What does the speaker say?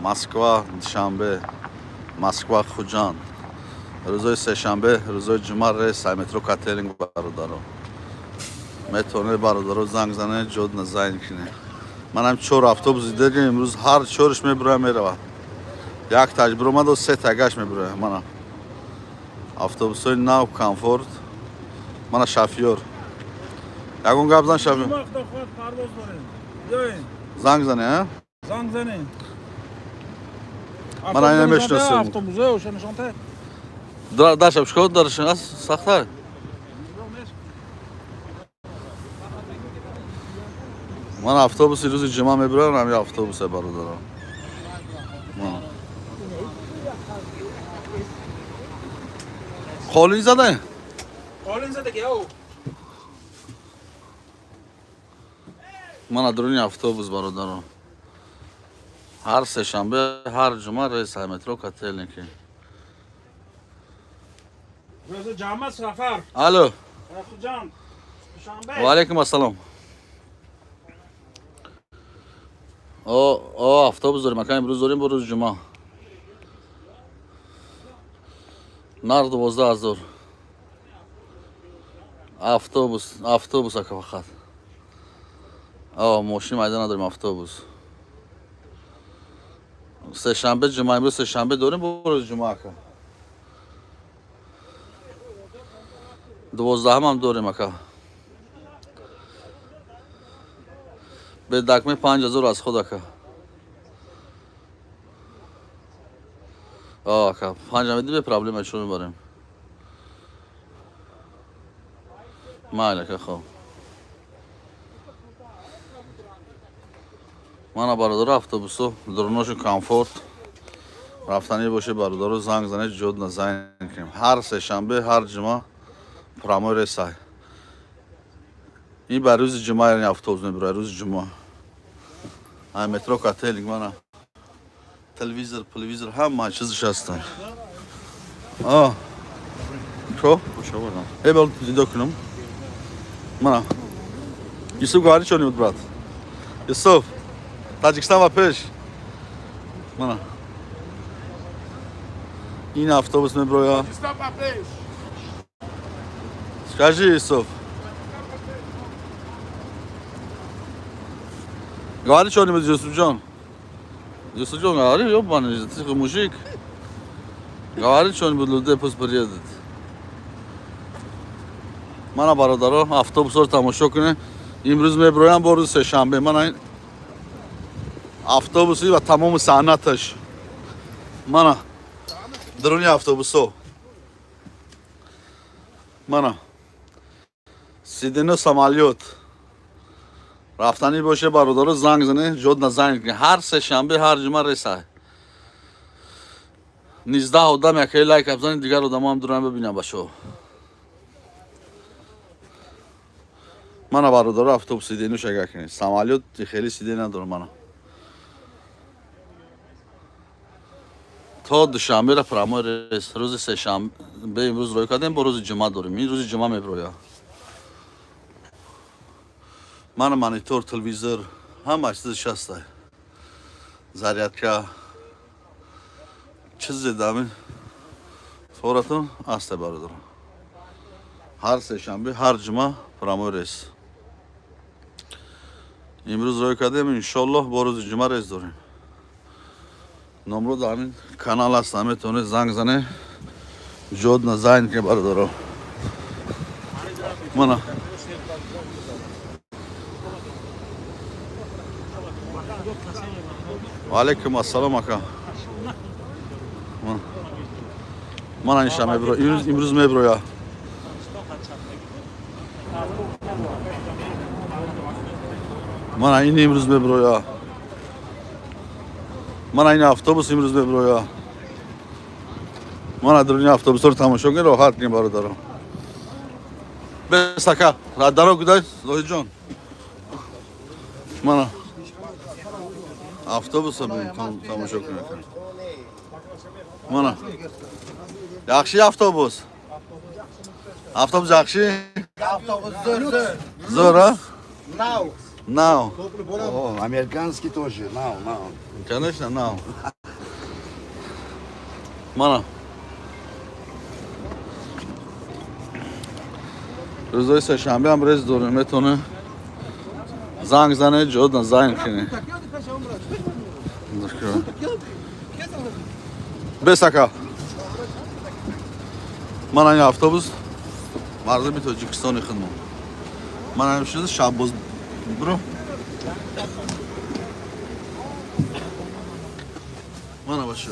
Moskva dushanbe, Moskva Xujan. روزای سه‌شنبه، روزای جمعه رئیس مترو کاتلینگ برادرو. میتونه برادرو زنگ زنه جود نزاین کنه. من هم 4 اتوبوس دیدم امروز هر 4ش میبره میره. یک تجربه ما دو 3 تاگش میبره. من اتوبوسای ناو کامفورت. من شافیور. یگون گپ زن شافیور. پرواز داریم. بیاین. زنگ زنه ها؟ زنگ زنین. من اینو میشناسم. اتوبوسه اوشن نشانته. داشتم شکوت درش ساخته. من اتوبوس روز جمعه میبرم هم یا اتوبوس برادرم. خالی زده؟ خالی زده که او. من ادرونی اتوبوس برادرم. هر سه‌شنبه هر جمعه رئیس مترو کاتلینگ. روز جمعه سفر. الو. جان. و علیکم السلام. اتوبوس داریم مکان امروز داریم روز جمعه. نار 12000. اتوبوس که فقط. ماشین میدان نداریم اتوبوس. سه‌شنبه جمعه امروز سه‌شنبه داریم روز جمعه که. 12 هم داریم اکا. به دکمه 5000 از خود اکا. اکا 5 میدی به پرابلم شو میبریم. مالک خو. من برادر اتوبوسو درونش کامفورت رفتنی باشه برادر زنگ زنه جود نزاین کنیم. هر سه‌شنبه هر جمعه پرامور رسای. این بر روز جمعه یعنی اتوبوس میبره روز جمعه. مترو کاتلینگ من تلویزیون همه چیزش هستن. کو؟ خوش آمدید. بل دیده کنم. من یوسف گاری چونی بود برات. یوسف تاجیکستان و پیش. من این اتوبوس میبره یا؟ Скажи, Исов. Говори что-нибудь, Юсуфджон. Юсуфджон, говори, ёбаный, ты мужик. Говори что-нибудь, людей пусть приедут. Мана бародаро, автобусор тамошо кунем. Имрӯз меброям бо рӯзи сеҳшанбе. Мана ин автобуси ва тамоми санъаташ. Мана даруни автобусо. Мана سیدنو سامالیوت رفتنی باشه برادر زنگ زنه جود نزنگ کنه. هر سه‌شنبه هر جمعه رسه 19 آدم یکی لایک بزنید دیگر آدم هم دورم ببینم باشو. من برادر اتوبوس سیدنو شگه کنه. سامالیوت خیلی سیده ندارم من. تا دوشنبه را پرامور روز سه‌شنبه امروز روی کردیم با روز جمعه داریم. این روز جمعه میبرویم. من مانیتور تلویزیون همه چیزش هسته. زریعه چیزی دامین فورتون هسته برادر. هر سه‌شنبه هر جمعه پرامور است. امروز روی کردیم انشالله با روز جمعه رس داریم. نمره دامین کانال هست میتونه زنگ زنه جود نزاین که برادر. من و علیکم السلام اکا. من اینجا میبرم. امروز میبرم. من این امروز میبرم. من این اتوبوس امروز میبرم. من درونی اتوبوس رو تماشا کنم راحت کنم برادرم. بس اکا. رادارو کدای لوی جان. من اتوبوس رو تماشا کنم. من yaxshi avtobus. Avtobus yaxshi? Avtobus zo'r. Zo'r a? Now. Now. О, американский тоже. Now. Конечно, now. Mana. روزای سه‌شنبه هم رز داره میتونه زنگ زنه جد نزاین کنه بسکا من این اتوبوس مردمی تاجیکستانی خدمت من همیشه شب باز برو من باشه